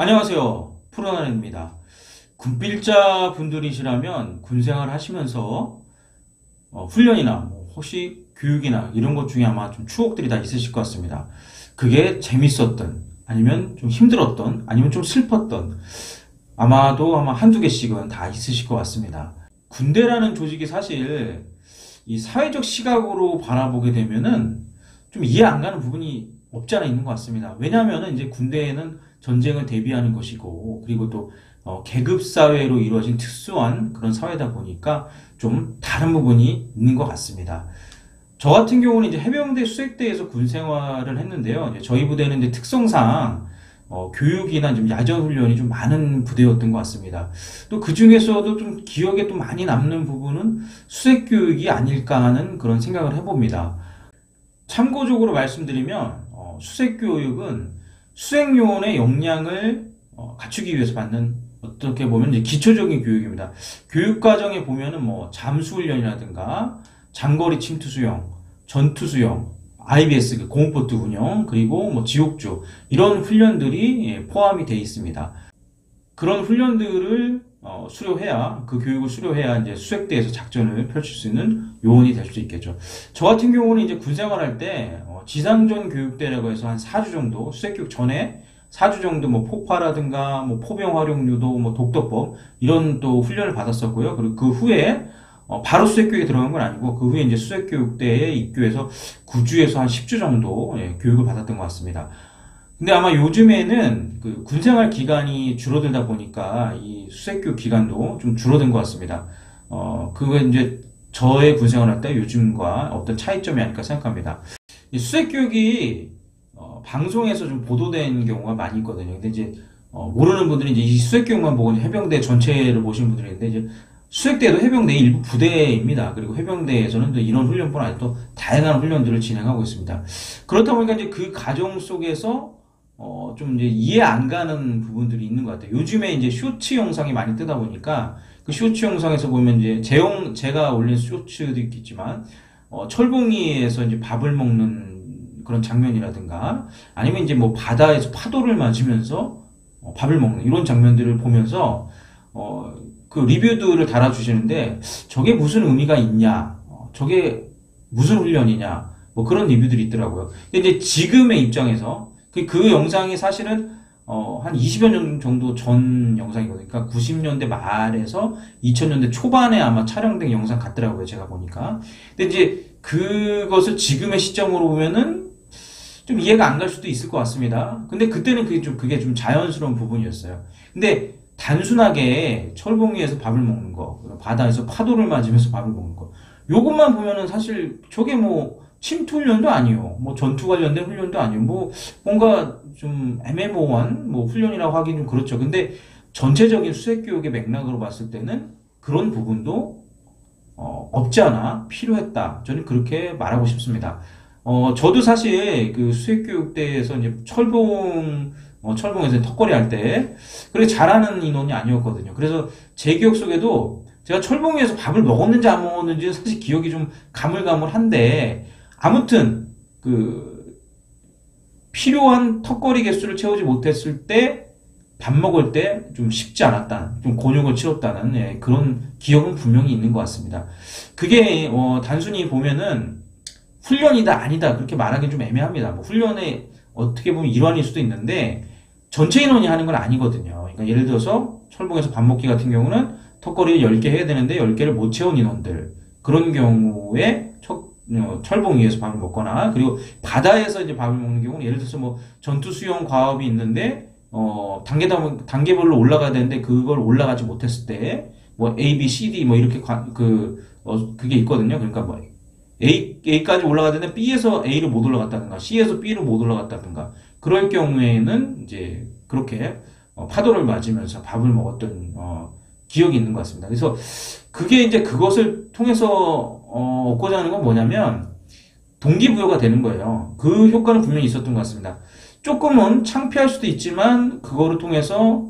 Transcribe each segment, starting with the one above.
안녕하세요. 프로나입니다. 군필자 분들이시라면 군생활 하시면서 훈련이나 혹시 교육이나 이런 것 중에 아마 좀 추억들이 다 있으실 것 같습니다. 그게 재밌었던, 아니면 좀 힘들었던, 아니면 좀 슬펐던, 아마 한두 개씩은 다 있으실 것 같습니다. 군대라는 조직이 사실 이 사회적 시각으로 바라보게 되면은 좀 이해 안 가는 부분이 없지 않아 있는 것 같습니다. 왜냐하면은 이제 군대에는 전쟁을 대비하는 것이고, 그리고 또 계급 사회로 이루어진 특수한 그런 사회다 보니까 좀 다른 부분이 있는 것 같습니다. 저 같은 경우는 이제 해병대 수색대에서 군 생활을 했는데요. 이제 저희 부대는 이제 특성상 교육이나 좀 야전 훈련이 좀 많은 부대였던 것 같습니다. 또 그 중에서도 좀 기억에 또 많이 남는 부분은 수색 교육이 아닐까 하는 그런 생각을 해봅니다. 참고적으로 말씀드리면 수색 교육은 수색요원의 역량을 갖추기 위해서 받는, 어떻게 보면 이제 기초적인 교육입니다. 교육 과정에 보면은 뭐 잠수훈련이라든가 장거리 침투 수영, 전투 수영, IBS 공포트 운영, 그리고 뭐 지옥주 이런 훈련들이 포함이 되어 있습니다. 그런 훈련들을 수료해야, 그 교육을 수료해야 이제 수색대에서 작전을 펼칠 수 있는 요원이 될 수 있겠죠. 저 같은 경우는 이제 군 생활할 때 지상전 교육대라고 해서 한 4주 정도, 수색교육 전에 4주 정도 뭐 폭파라든가 뭐 포병 활용 유도, 뭐 독도법 이런 또 훈련을 받았었고요. 그리고 그 후에 바로 수색교육에 들어간 건 아니고, 그 후에 이제 수색교육대에 입교해서 9주에서 한 10주 정도 교육을 받았던 것 같습니다. 근데 아마 요즘에는 그 군생활 기간이 줄어들다 보니까 이 수색교육 기간도 좀 줄어든 것 같습니다. 그거 이제 저의 군생활 할 때 요즘과 어떤 차이점이 아닐까 생각합니다. 이 수색교육이 방송에서 좀 보도된 경우가 많이 있거든요. 근데 이제 모르는 분들이 이제 이 수색교육만 보고 이제 해병대 전체를 보시는 분들이 있는데, 이제 수색대도 해병대의 일부 부대입니다. 그리고 해병대에서는 또 이런 훈련뿐 아니라 또 다양한 훈련들을 진행하고 있습니다. 그렇다 보니까 이제 그 과정 속에서 좀 이제 이해 안 가는 부분들이 있는 것 같아요. 요즘에 이제 쇼츠 영상이 많이 뜨다 보니까 그 쇼츠 영상에서 보면 이제 제가 올린 쇼츠도 있겠지만, 철봉이에서 이제 밥을 먹는 그런 장면이라든가, 아니면 이제 뭐 바다에서 파도를 맞으면서 밥을 먹는 이런 장면들을 보면서, 그 리뷰들을 달아주시는데, 저게 무슨 의미가 있냐, 저게 무슨 훈련이냐, 뭐 그런 리뷰들이 있더라고요. 근데 이제 지금의 입장에서 그 영상이 사실은 한 20여 년 정도 전 영상이거든요. 그러니까 90년대 말에서 2000년대 초반에 아마 촬영된 영상 같더라고요, 제가 보니까. 근데 이제 그것을 지금의 시점으로 보면은 좀 이해가 안 갈 수도 있을 것 같습니다. 근데 그때는 그게 좀 자연스러운 부분이었어요. 근데 단순하게 철봉위에서 밥을 먹는 거, 바다에서 파도를 맞으면서 밥을 먹는 거, 요것만 보면은 사실 저게 뭐 침투 훈련도 아니요, 뭐 전투 관련된 훈련도 아니요, 뭐 뭔가 좀 애매모호한 뭐 훈련이라고 하긴 좀 그렇죠. 근데 전체적인 수색 교육의 맥락으로 봤을 때는 그런 부분도 없지 않아 필요했다. 저는 그렇게 말하고 싶습니다. 저도 사실 그 수색교육대에서 이제 철봉에서 턱걸이 할 때, 그렇게 잘하는 인원이 아니었거든요. 그래서 제 기억 속에도 제가 철봉에서 밥을 먹었는지 안 먹었는지 사실 기억이 좀 가물가물한데, 아무튼, 필요한 턱걸이 개수를 채우지 못했을 때, 밥 먹을 때 좀 쉽지 않았다는, 좀 곤욕을 치렀다는 그런 기억은 분명히 있는 것 같습니다. 그게 단순히 보면은 훈련이다 아니다 그렇게 말하기는 좀 애매합니다. 뭐 훈련의 어떻게 보면 일환일 수도 있는데 전체 인원이 하는 건 아니거든요. 그러니까 예를 들어서 철봉에서 밥 먹기 같은 경우는 턱걸이를 10개 해야 되는데 10개를 못 채운 인원들, 그런 경우에 철봉 위에서 밥을 먹거나, 그리고 바다에서 이제 밥을 먹는 경우는 예를 들어서 뭐 전투 수영 과업이 있는데 단계별로 올라가야 되는데 그걸 올라가지 못했을 때 뭐 A, B, C, D 뭐 이렇게 그게 있거든요. 그러니까 뭐 A까지 올라가야 되는데 B에서 A를 못 올라갔다든가 C에서 B를 못 올라갔다든가, 그럴 경우에는 이제 그렇게 파도를 맞으면서 밥을 먹었던 기억이 있는 것 같습니다. 그래서 그게 이제 그것을 통해서 얻고자 하는 건 뭐냐면 동기부여가 되는 거예요. 그 효과는 분명히 있었던 것 같습니다. 조금은 창피할 수도 있지만 그거를 통해서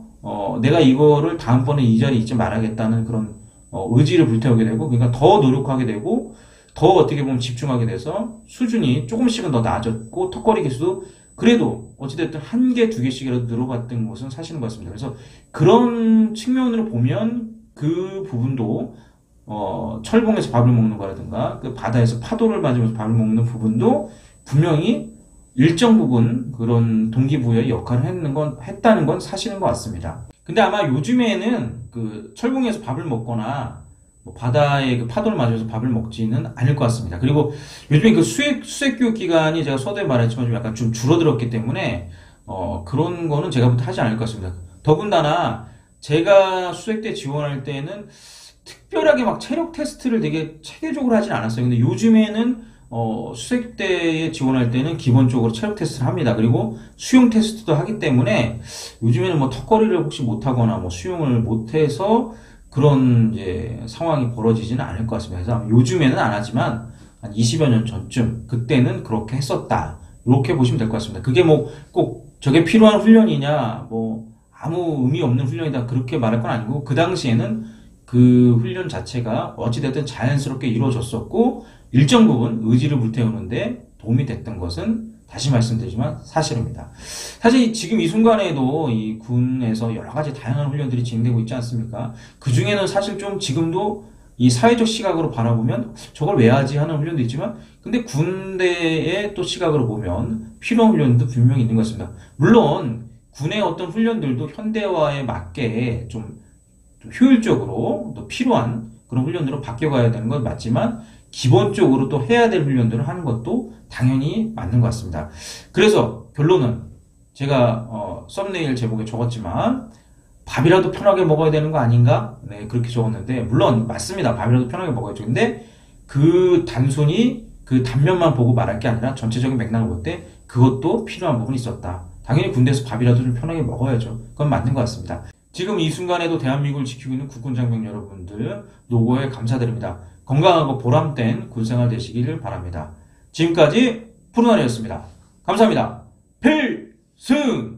내가 이거를 다음번에 이 자리에 있지 말아야겠다는 그런 의지를 불태우게 되고, 그러니까 더 노력하게 되고, 더 어떻게 보면 집중하게 돼서 수준이 조금씩은 더 나아졌고, 턱걸이 개수도 그래도 어찌됐든 한 개, 두 개씩이라도 늘어갔던 것은 사실인 것 같습니다. 그래서 그런 측면으로 보면 그 부분도 철봉에서 밥을 먹는 거라든가 그 바다에서 파도를 맞으면서 밥을 먹는 부분도 분명히 일정 부분 그런 동기부여의 역할을 했다는 건 사실인 것 같습니다. 근데 아마 요즘에는 그 철봉에서 밥을 먹거나 뭐 바다의 그 파도를 맞으면서 밥을 먹지는 않을 것 같습니다. 그리고 요즘에 그 수색 교육 기간이 제가 서두에 말했지만 좀 약간 좀 줄어들었기 때문에 그런 거는 제가 하지 않을 것 같습니다. 더군다나 제가 수색 때 지원할 때는 특별하게 막 체력 테스트를 되게 체계적으로 하진 않았어요. 근데 요즘에는 수색 때에 지원할 때는 기본적으로 체력 테스트를 합니다. 그리고 수용 테스트도 하기 때문에 요즘에는 뭐 턱걸이를 혹시 못하거나 뭐 수용을 못해서 그런 이제 상황이 벌어지지는 않을 것 같습니다. 그래서 요즘에는 안 하지만 한 20여 년 전쯤 그때는 그렇게 했었다. 이렇게 보시면 될 것 같습니다. 그게 뭐 꼭 저게 필요한 훈련이냐 뭐 아무 의미 없는 훈련이다 그렇게 말할 건 아니고 그 당시에는 그 훈련 자체가 어찌됐든 자연스럽게 이루어졌었고 일정 부분 의지를 불태우는데 도움이 됐던 것은 다시 말씀드리지만 사실입니다. 사실 지금 이 순간에도 이 군에서 여러 가지 다양한 훈련들이 진행되고 있지 않습니까? 그 중에는 사실 좀 지금도 이 사회적 시각으로 바라보면 저걸 왜 하지 하는 훈련도 있지만 근데 군대의 또 시각으로 보면 필요한 훈련도 분명히 있는 것 같습니다. 물론 군의 어떤 훈련들도 현대화에 맞게 좀 효율적으로 또 필요한 그런 훈련으로 바뀌어가야 되는 건 맞지만 기본적으로 또 해야 될 훈련들을 하는 것도 당연히 맞는 것 같습니다. 그래서 결론은 제가 썸네일 제목에 적었지만 밥이라도 편하게 먹어야 되는 거 아닌가? 네, 그렇게 적었는데 물론 맞습니다. 밥이라도 편하게 먹어야죠. 근데 그 단순히 그 단면만 보고 말할 게 아니라 전체적인 맥락을 볼 때 그것도 필요한 부분이 있었다. 당연히 군대에서 밥이라도 좀 편하게 먹어야죠. 그건 맞는 것 같습니다. 지금 이 순간에도 대한민국을 지키고 있는 국군 장병 여러분들 노고에 감사드립니다. 건강하고 보람된 군생활 되시기를 바랍니다. 지금까지 푸른날이었습니다. 감사합니다. 필승!